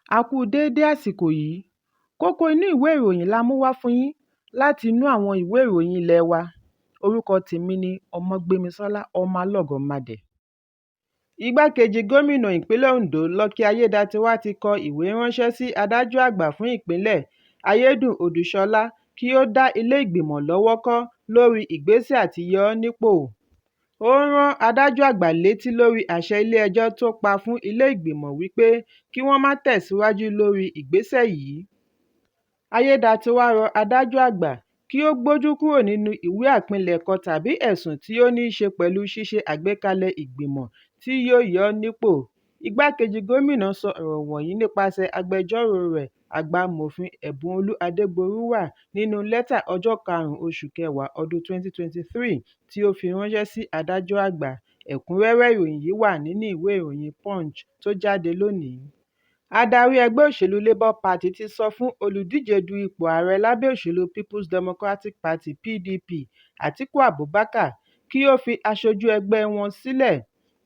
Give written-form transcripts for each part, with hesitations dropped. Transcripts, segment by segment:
A kú déédé àsìkò yìí. Kókó inú ìwé ìròyìn la mú wá fún yín láti inú àwọn ìwé ìròyìn ilé wa. Orúkọ tèmi ni Ọmọgbémisọ́lá ọmọ Alọ́gọ̀madẹ̀. Igbákejì gómìnà ìpínlẹ̀ Ondo Lucky Ayédatiwa ti kọ ìwé ránṣẹ́ sí adájọ́ àgbà fún ìpínlẹ̀ Ayédùn Odùṣọlá kí ó dá ilé ìgbìmọ̀ lọ́wọ́ kọ́ lórí ìgbésẹ̀ àti yọ ọ́ nípò. Ó rán adájọ́ àgbà létí lórí àṣẹ ilé-ẹjọ́ tó pa fún ilé ìgbìmọ̀ wípé kí wọ́n má tẹ̀síwájú lórí ìgbésẹ̀ yìí. Ayédatiwa rọ adájọ́ àgbà kí ó gbójú kúrò nínú ìwé àpilẹ̀kọ tàbí ẹ̀sùn tí ó ní í ṣe pẹ̀lú ṣíṣe àgbékalẹ̀ ìgbìmọ̀ tí yóò yọ ọ́ nípò. Igbákejì gómìnà sọ ọ̀rọ̀ wọ̀nyí nípasẹ̀ agbẹjọ́rò rẹ̀ Àgbàmọ̀fin Ẹ̀bùnolú Adégbòrúwà nínú lẹ́tà ọjọ́ 5 oṣù kẹwàá ọdún 2023 tí ó fi ránṣẹ́ sí adájọ́ àgbà. Ẹ̀kúnrẹ́rẹ́ ìròyìn yìí wà nínú ìwé ìròyìn Punch tó jáde lónìí. Adarí ẹgbẹ́ òṣèlú Labour Party ti sọ fún olùdíje du ipò ààrẹ lábẹ́ òṣèlú People's Democratic Party (PDP) Atiku Abubakar kí ó fi aṣojú ẹgbẹ́ wọn sílẹ̀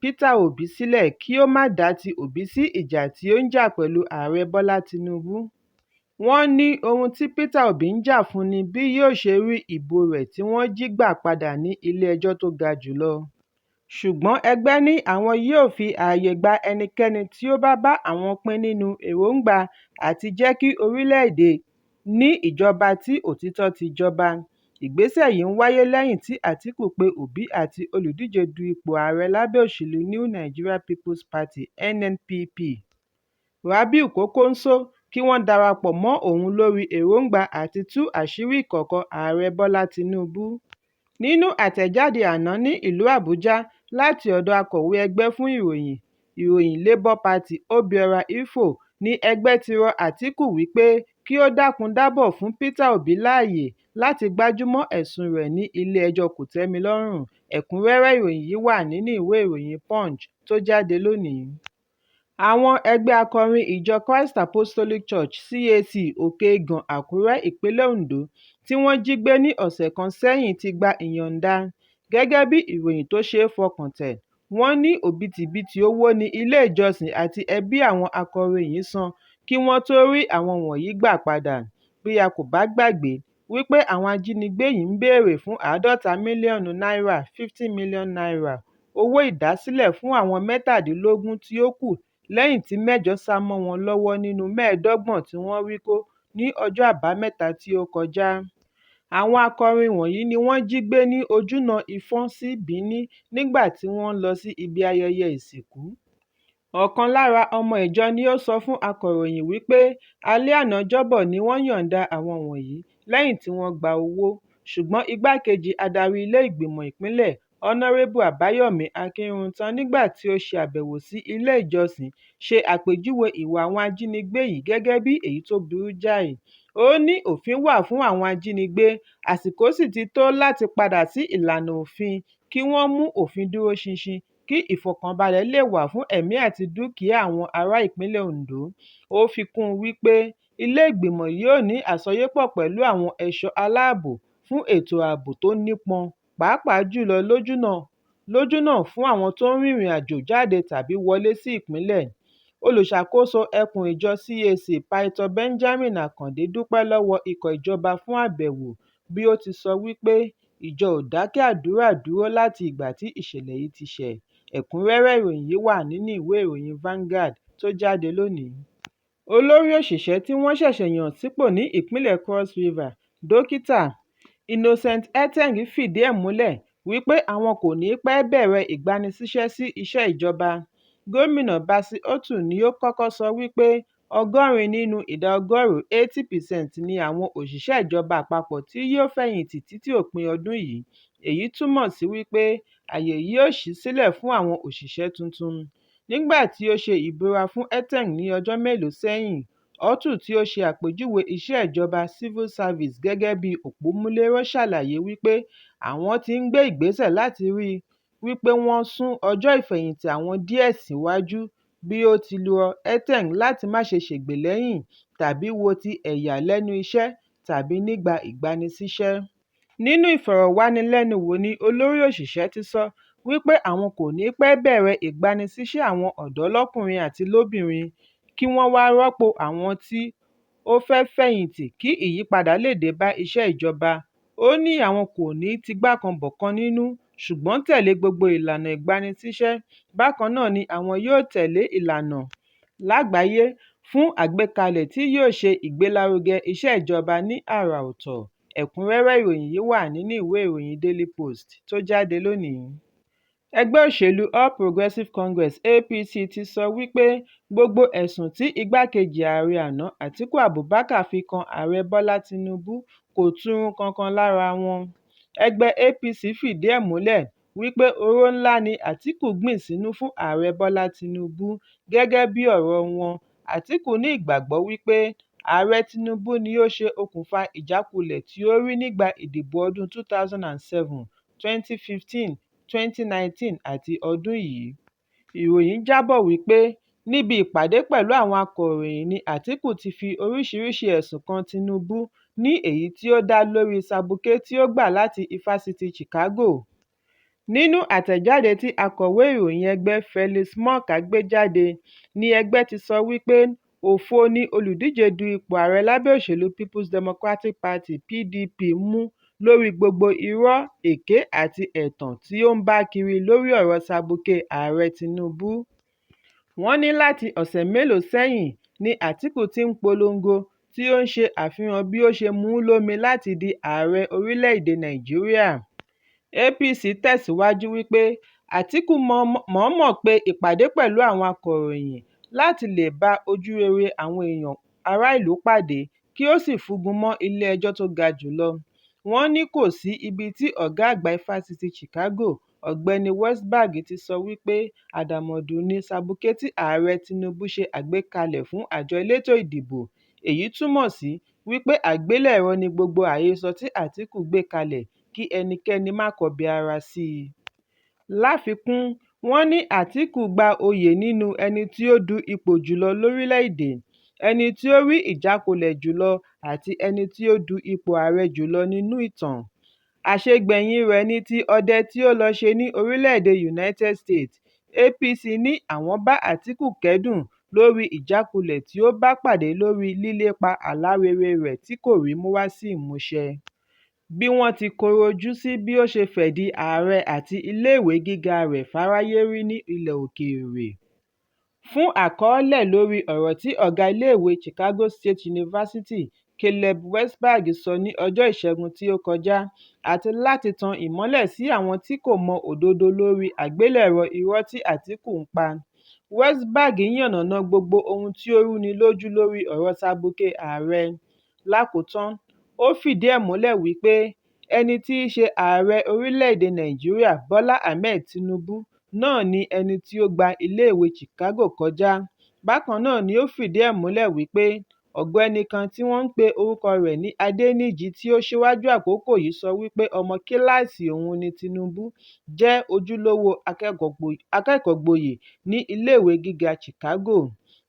Peter Obi sílẹ̀ kí ó má dá ti Obi sí ìjà tí ó ń jà pẹ̀lú ààrẹ Bọ́lá Tinubu. Wọ́n ní ohun tí Peter Obi ń jà fún ni bí yóò ṣe rí ìbò rẹ̀ tí wọ́n jí gbà padà ní ilé-ẹjọ́ tó ga jùlọ. Ṣùgbọ́n ẹgbẹ́ ní àwọn yóò fi ààyè gba ẹnikẹ́ni tí ó bá bá àwọn pín nínú èròǹgbà àti jẹ́ kí orílẹ̀-èdè ní ìjọba tí òtítọ́ ti jọba. Ìgbésẹ̀ yìí ń wáyé lẹ́yìn tí Atiku pe Obi àti olùdíje du ipò ààrẹ lábẹ́ òṣèlú New Nigeria People's Party (NNPP) Rabiu Kókóńsó kí wọ́n darapọ̀ mọ́ òun lórí èròǹgbà àti tú àṣírí ìkọ̀kọ̀ ààrẹ Bọ́lá Tinubu. Nínú àtẹ̀jáde àná ní ìlú Àbújá láti ọ̀dọ̀ akọ̀wé ẹgbẹ́ fún ìròyìn Labour Party Obiora Ifo ní ẹgbẹ́ ti rọ Atiku wípé kí ó dákun dábọ̀ fún Peter Obi láàyè láti gbájúmọ́ ẹ̀sùn rẹ̀ ní ilé-ẹjọ́ kòtẹ́milọ́rùn. Ẹ̀kúnrẹ́rẹ́ ìròyìn yìí wà nínú ìwé ìròyìn Punch tó jáde lónìí. Àwọn ẹgbẹ́ akọrin ìjọ Christ Apostolic Church (CAC) Òkè-Ìgàn Àkúrẹ́ ìpínlẹ̀ Ondo tí wọ́n jí gbé ní ọ̀sẹ̀ kan sẹ́yìn ti gba ìyọ̀ǹda. Gẹ́gẹ́ bí ìròyìn tó ṣeé fọkàn tẹ̀, wọ́n ní òbítíbitì owó ní ilé ìjọsìn àti ẹbí àwọn akọrin yìí san kí wọ́n tó rí àwọn wọ̀nyí gbà padà. Bí a kò bá gbàgbé wípé àwọn ajínigbé yìí ń béèrè fún $50 mílíọ̀nù (50 million naira) owó ìdásílẹ̀ fún àwọn 17 tí ó kù lẹ́yìn tí 8 sá mọ́ wọn lọ́wọ́ nínú 25 tí wọ́n rí kó ní ọjọ́ Àbámẹ́ta tí ó kọjá. Àwọn akọrin wọ̀nyí ni wọ́n jí gbé ní ojúnà Ìfọ̀n sí Bìíní nígbà tí wọ́n ń lọ sí ibi ayẹyẹ ìsìnkú. Ọ̀kan lára ọmọ ìjọ ni ó sọ fún akọ̀ròyìn wípé alẹ́ àná Ọjọ́bọ̀ ni wọ́n yọ̀ǹda àwọn wọ̀nyí lẹ́yìn tí wọ́n gba owó. Ṣùgbọ́n igbákejì adarí ilé ìgbìmọ̀ ìpínlẹ̀ Honorébù Àbáyọ̀mí Akínruntan nígbà tí ó ṣe àbẹ̀wò sí ilé ìjọsìn ṣe àpèjúwe ìwà àwọn ajínigbé yìí gẹ́gẹ́ bí èyí tó burú jáì. Ó ní òfin wà fún àwọn ajínigbé, àsìkò sì ti tó láti padà sí ìlànà òfin kí wọ́n mú òfin dúró ṣinṣin kí ìfọ̀kànbalẹ̀ lè wà fún ẹ̀mí àti dúkìá àwọn ará ìpínlẹ̀ Ondo. Ó fi kún un wípé ilé ìgbìmọ̀ yóò ní àsọyépọ̀ pẹ̀lú àwọn ẹ̀ṣọ́ aláàbò fún ètò ààbò tó nípọn, pàápàá jùlọ lójúnà fún àwọn tó ń rìnrìn àjò jáde tàbí wọlé sí ìpínlẹ̀. Olùṣàkóso ẹkùn ìjọ CAC Pásítọ̀ Benjamin Àkàndé dúpẹ́ lọ́wọ́ ikọ̀ ìjọba fún àbẹ̀wò, bí ó ti sọ wípé ìjọ ò dákẹ́ àdúrà dúró láti ìgbà tí ìṣẹ̀lẹ̀ yìí ti ṣẹ̀. Ẹ̀kúnrẹ́rẹ́ ìròyìn yìí wà nínú ìwé ìròyìn Vanguard tó jáde lónìí. Olórí òṣìṣẹ́ tí wọ́n ṣẹ̀ṣẹ̀ yàn sípò ní ìpínlẹ̀ Cross River, Dókítà Innocent Eteng fìdí ẹ̀ múlẹ̀ wípé àwọn kò ní pẹ́ bẹ̀rẹ̀ ìgbanisíṣẹ́ sí iṣẹ́ ìjọba. Gómìnà Basi Otu ni ó kọ́kọ́ sọ wípé 80 nínú ìdá 80% ni àwọn òṣìṣẹ́ ìjọba àpapọ̀ tí yóò fẹ̀yìntì títí òpin ọdún yìí. Èyí túmọ̀ sí wípé àyè yóò ṣí sílẹ̀ fún àwọn òṣìṣẹ́ tuntun. Nígbà tí ó ṣe ìbúra fún Eteng ní ọjọ́ mélòó sẹ́yìn, Otu tí ó ṣe àpèjúwe iṣẹ́ ìjọba civil service gẹ́gẹ́ bí òpómúléró ṣàlàyé wípé àwọn ti ń gbé ìgbésẹ̀ láti rí wípé wọ́n sún ọjọ́ ìfẹ̀yìntì àwọn díẹ̀ síwájú, bí ó ti rọ Eteng láti má ṣe ṣègbè lẹ́yìn tàbí wo ti ẹ̀yà lẹ́nu iṣẹ́ tàbí nígbà ìgbanisíṣẹ́. Nínú ìfọ̀rọ̀wánilẹ́nuwò ni olórí òṣìṣẹ́ ti sọ wípé àwọn kò ní pẹ́ bẹ̀rẹ̀ ìgbanisíṣẹ́ àwọn ọ̀dọ́ lọ́kùnrin àti lóbìnrin kí wọ́n wáá rọ́pò àwọn tí ó fẹ́ẹ́ fẹ̀yìntì kí ìyípadà lè dé bá iṣẹ́ ìjọba. Ó ní àwọn kò ní tìgbàkanbọ̀kan nínú ṣùgbọ́n tẹ̀lé gbogbo ìlànà ìgbanisíṣẹ́. Bákan náà ni àwọn yóò tẹ̀lé ìlànà lágbàáyé fún àgbékalẹ̀ tí yóò ṣe ìgbélárugẹ iṣẹ́ ìjọba ní àrà ọ̀tọ̀. Ẹ̀kúnrẹ́rẹ́ ìròyìn yìí wà nínú ìwé ìròyìn Daily Post tó jáde lónìí. Ẹgbẹ́ òṣèlú All Progressives Congress (APC) ti sọ wípé gbogbo ẹ̀sùn tí igbákejì ààrẹ àná Àtíkù Abubakar fi kan ààrẹ Bọ́lá Tinubu kò túrun kankan lára wọn. Ẹgbẹ́ APC fìdí ẹ̀ múlẹ̀ wípé oró ńlá ni Àtíkù gbìn sínú fún ààrẹ Bọ́lá Tinubu. Gẹ́gẹ́ bí ọ̀rọ̀ wọn, Àtíkù ní ìgbàgbọ́ wípé ààrẹ Tinubu ni ó ṣe okùnfà ìjákulẹ̀ tí ó rí nígbà ìdìbò ọdún 2007, 2015, 2019 àti ọdún yìí. Ìròyìn jábọ̀ wípé níbi ìpàdé pẹ̀lú àwọn akọ̀ròyìn ni Àtíkù ti fi oríṣiríṣi ẹ̀sùn kan Tinubu, ní èyí tí ó dá lórí sàbùké tí ó gbà láti Ifásitì Chicago. Nínú àtẹ̀jáde tí akọ̀wé ìròyìn ẹgbẹ́ Felix Morka gbé jáde, ni ẹgbẹ́ ti sọ wípé òfo ni olùdíje du ipò ààrẹ lábẹ́ òṣèlú People's Democratic Party (PDP) mú lórí gbogbo irọ́, èké àti ẹ̀tàn tí ó ń bá kiri lórí ọ̀rọ̀ sàbùké ààrẹ Tinubu. Wọ́n ní láti ọ̀sẹ̀ mélòó sẹ́yìn ni Àtíkù ti ń polongo tí ó ń ṣe àfihàn bí ó ṣe mú lómi láti di ààrẹ orílẹ̀-èdè Nàìjíríà. APC tẹ̀síwájú wípé Àtíkù mọ̀ọ́mọ̀ pe ìpàdé pẹ̀lú àwọn akọ̀ròyìn láti lè bá ojúrere àwọn èèyàn ará ìlú pàdé kí ó sì fúngun mọ́ ilé-ẹjọ́ tó ga jùlọ. Wọ́n ní kò sí ibi tí ọ̀gá àgbà Ifásitì Chicago, Ọ̀gbẹ́ni Westberg ti sọ wípé àdàmọ̀dù ni sàbùké tí ààrẹ Tinubu ṣe àgbékalẹ̀ fún àjọ elétò ìdìbò. Èyí túmọ̀ sí wípé àgbélẹ̀rọ ni gbogbo àhesọ tí Àtíkù gbé kalẹ̀ kí ẹnikẹ́ni má kọbi ara sí i. Láfikún, wọ́n ní Àtíkù gba oyè nínú ẹni tí ó du ipò jùlọ lórílẹ̀-èdè, ẹni tí ó rí ìjákulẹ̀ jùlọ àti ẹni tí ó du ipò ààrẹ jùlọ nínú ìtàn. Àṣegbẹ̀yìn rẹ̀ ni ti ọdẹ tí ó lọ ṣe ní orílẹ̀-èdè United States. APC ní àwọn bá Àtíkù kẹ́dùn lórí ìjákulẹ̀ tí ó bá pàdé lórí lílépa àlá rere rẹ̀ tí kò rí mú wá sí ìmúṣẹ. Bí wọ́n ti kọrọ ojú sí bí ó ṣe fẹ̀dí ààrẹ àti iléèwé gíga rẹ̀ fáráyé rí ní ilẹ̀ òkèèrè. Fún àkọọ́lẹ̀ lórí ọ̀rọ̀ tí ọ̀gá iléèwé Chicago State University, Caleb Westberg sọ ní ọjọ́ Ìṣẹ́gun tí ó kọjá, àti láti tan ìmọ́lẹ̀ sí àwọn tí kò mọ òdodo lórí àgbélẹ̀rọ irọ́ tí Àtíkù ń pa, Westberg yànnàná gbogbo ohun tí ó rúni lójú lórí ọ̀rọ̀ sàbùké ààrẹ. Lákòótán, ó fìdí ẹ̀ múlẹ̀ wípé ẹni tí í ṣe ààrẹ orílẹ̀-èdè Nàìjíríà Bọ́lá Ahmed Tinubu náà ni ẹni tí ó gba iléèwé Chicago kọjá. Bákan náà ni ó fìdí ẹ̀ múlẹ̀ wípé ọ̀gbẹ́ni kan tí wọ́n ń pe orúkọ rẹ̀ ní Adéníjì tí ó ṣíwájú àkókò yìí sọ wípé ọmọ kíláàsì òun ni Tinubu jẹ́ ojúlówó akẹ́kọ̀ọ́gboyè ní iléèwé gíga Chicago.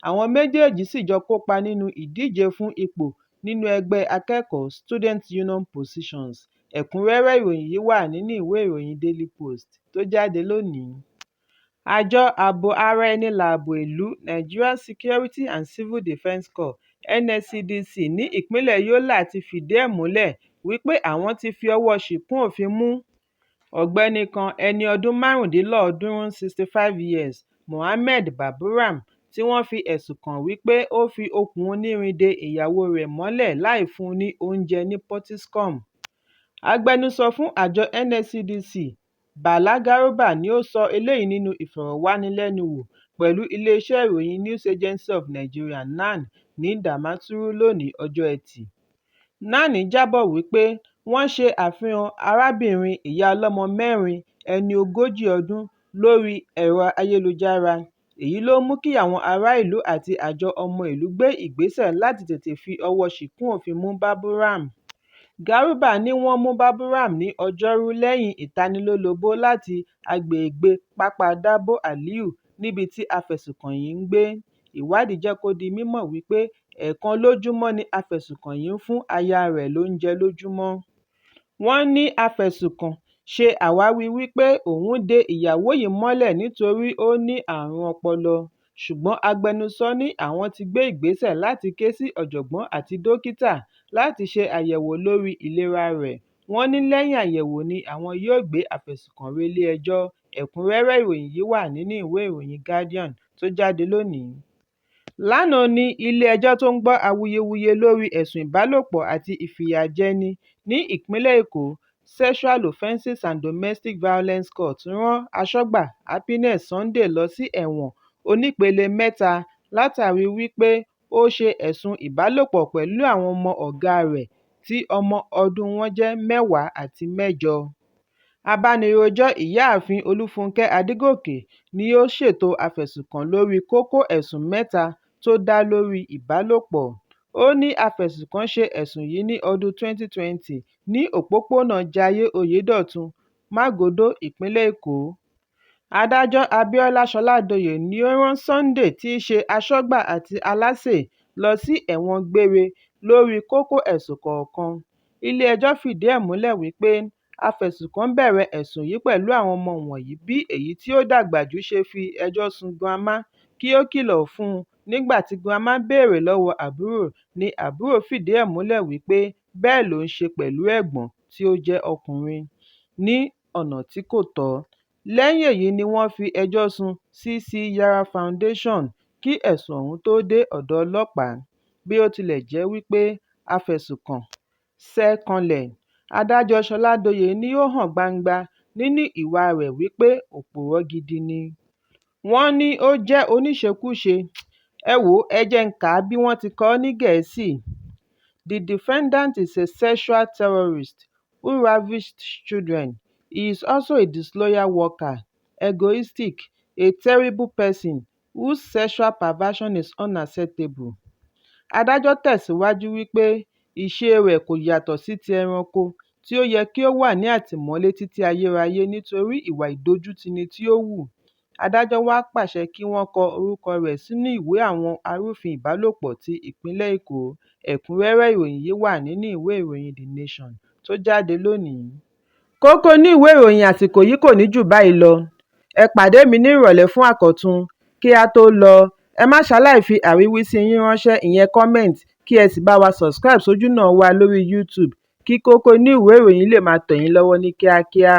Àwọn méjèèjì sì jọ kópa nínú ìdíje fún ipò nínú ẹgbẹ́ akẹ́kọ̀ọ́ Student Union Positions. Ẹ̀kúnrẹ́rẹ́ ìròyìn yìí wà nínú ìwé ìròyìn Daily Post tó jáde lónìí. Àjọ ààbò ara ẹni láàbò ìlú Nigeria Security and Civil Defence Corps (NSCDC) ní ìpínlẹ̀ Yola ti fìdí ẹ̀ múlẹ̀ wípé àwọn ti fi ọwọ́ ṣìkún òfin mú ọ̀gbẹ́ni kan ẹni ọdún márùndínlọ́ọ̀ọ́dúnrún 65 years, Mohammed Baburam, tí wọ́n fi ẹ̀sùn kàn wípé ó fi okùn onírin de ìyàwó rẹ̀ mọ́lẹ̀ láì fún un ní oúnjẹ ní Pottiscom. Agbẹnusọ fún àjọ NSCDC, Bala Garba, ni ó sọ eléyìí nínú ìfọ̀rọ̀wánilẹ́nuwò pẹ̀lú iléeṣẹ́ ìròyìn News Agency of Nigeria (NAN) ní Damaturu lónìí ọjọ́ Ẹtì. NAN jábọ̀ wípé wọ́n ṣe àfihàn arábìnrin ìyá ọlọ́mọ mẹ́rin ẹni 40 ọdún lórí ẹ̀rọ ayélujára. Èyí ló mú kí àwọn ará ìlú àti àjọ ọmọ ìlú gbé ìgbésẹ̀ láti tètè fi ọwọ́ ṣìkún òfin mú Baburam. Garba ní wọ́n mú Baburam ní Ọjọ́rú lẹ́yìn ìtanilólobó láti agbègbè Pápá Dabo Aliyu níbi tí afẹ̀sùnkàn yìí ń gbé. Ìwádìí jẹ́ kó di mímọ̀ wípé ẹ̀ẹ̀kan lójúmọ́ ni afẹ̀sùnkàn yìí ń fún aya rẹ̀ lóúnjẹ lójúmọ́. Wọ́n ní afẹ̀sùnkàn ṣe àwáwí wípé òun dè ìyàwó yìí mọ́lẹ̀ nítorí ó ní àrùn ọpọlọ, ṣùgbọ́n agbẹnusọ ní àwọn ti gbé ìgbésẹ̀ láti ké sí ọ̀jọ̀gbọ́n àti dókítà láti ṣe àyẹ̀wò lórí ìlera rẹ̀. Wọ́n ní lẹ́yìn àyẹ̀wò ni àwọn yóò gbé àfẹ̀sùnkàn relé ẹjọ́. Ẹ̀kúnrẹ́rẹ́ ìròyìn yìí wà nínú ìwé ìròyìn Guardian tó jáde lónìí. Lánàá ní ilé-ẹjọ́ tó ń gbọ́ awuyewuye lórí ẹ̀sùn ìbálòpọ̀ àti ìfìyàjẹni ní ìpínlẹ̀ Èkó Sexual Offences and Domestic Violence Court rán aṣọ́gbà Happiness Sunday lọ sí ẹ̀wọ̀n onípele 3 látàrí wípé ó ṣe ẹ̀sùn ìbálòpọ̀ pẹ̀lú àwọn ọmọ ọ̀gá rẹ̀ tí ọmọ ọdún wọn jẹ́ 10 àti 8. Abánirojọ́ ìyáàfin Olúfúnkẹ́ Adégòkè ni ó ṣètò àfẹ̀sùnkàn lórí kókó ẹ̀sùn 3 tó dá lórí ìbálòpọ̀. Ó ní afẹ̀sùnkàn ṣe ẹ̀sùn yìí ní ọdún 2020 ní òpópónà Jayé Oyèdọ̀tun, Mágòdó, ìpínlẹ̀ Èkó. Adájọ́ Abíọ́lá Ṣọládọyè ni ó rán Sunday tí í ṣe aṣọ́gbà àti alásè lọ sí ẹ̀wọ̀n gbére lórí kókó ẹ̀sùn kọ̀ọ̀kan. Ilé-ẹjọ́ fìdí ẹ̀ múlẹ̀ wípé afẹ̀sùnkàn bẹ̀rẹ̀ ẹ̀sùn yìí pẹ̀lú àwọn ọmọ wọ̀nyí bí èyí tí ó dàgbà jù ṣe fi ẹjọ́ sun grandma kí ó kìlọ̀ fún un nígbà tí grandma béèrè lọ́wọ́ àbúrò ni àbúrò fìdí ẹ̀ múlẹ̀ wípé bẹ́ẹ̀ ló ń ṣe pẹ̀lú ẹ̀gbọ́n tí ó jẹ́ ọkùnrin ní ọ̀nà tí kò tọ́. Lẹ́yìn èyí ni wọ́n fi ẹjọ́ sun CC Yara Foundation kí ẹ̀sùn ọ̀hún tó dé ọ̀dọ̀ ọlọ́pàá. Bí ó tilẹ̀ jẹ́ wípé afẹ̀sùnkàn ṣẹ́ kanlẹ̀, adájọ́ Ṣọládọyè ní ó hàn gbangba nínú ìwà rẹ̀ wípé òpùrọ́ gidi ni. Wọ́n ní ó jẹ́ oníṣekúṣe. Ẹ wò ó, ẹ jẹ́ n kà á bí wọ́n ti kọ ọ́ ní Gẹ̀ẹ́sì. The defendant is a sexual terrorist who ravished children. He is also a disloyal worker, egoistic, a terrible person whose sexual perversion is unacceptable. Adájọ́ tẹ̀síwájú wípé ìṣe rẹ̀ kò yàtọ̀ sí ti ẹranko tí ó yẹ kí ó wà ní àtìmọ́lé títí ayérayé nítorí ìwà ìdójútini tí ó hù. Adájọ́ wá pàṣẹ kí wọ́n kọ orúkọ rẹ̀ sínú ìwé àwọn arúfin ìbálòpọ̀ ti ìpínlẹ̀ Èkó. Ẹ̀kúnrẹ́rẹ́ ìròyìn yìí wà nínú ìwé ìròyìn The Nation tó jáde lónìí. Kókó inú ìwé ìròyìn àsìkò yìí kò ní jù báyìí lọ. Ẹ pàdé mi ní ìrọ̀lẹ́ fún àkọ́tun. Kí a tó lọ, ẹ má ṣaláì fi àríwísí yín ránṣẹ́, ìyẹn comment, kí ẹ sì bá wa subscribe sójúnà wa lórí YouTube kí Kókó Inú Ìwé Ìròyìn lè máa tẹ̀ yín lọ́wọ́ ní kíákíá.